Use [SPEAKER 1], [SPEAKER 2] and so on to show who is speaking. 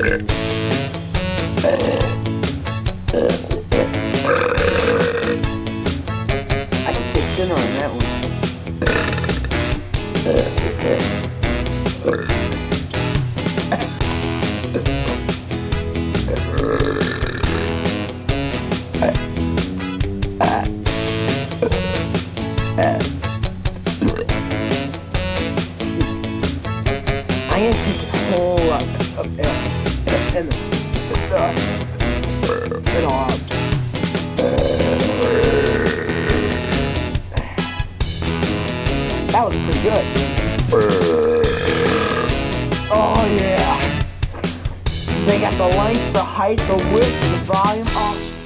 [SPEAKER 1] I can take dinner on that one. I am taking a whole lot of air and it all out. That was pretty good. Oh yeah. They got the length, the height, the width, the volume. Oh.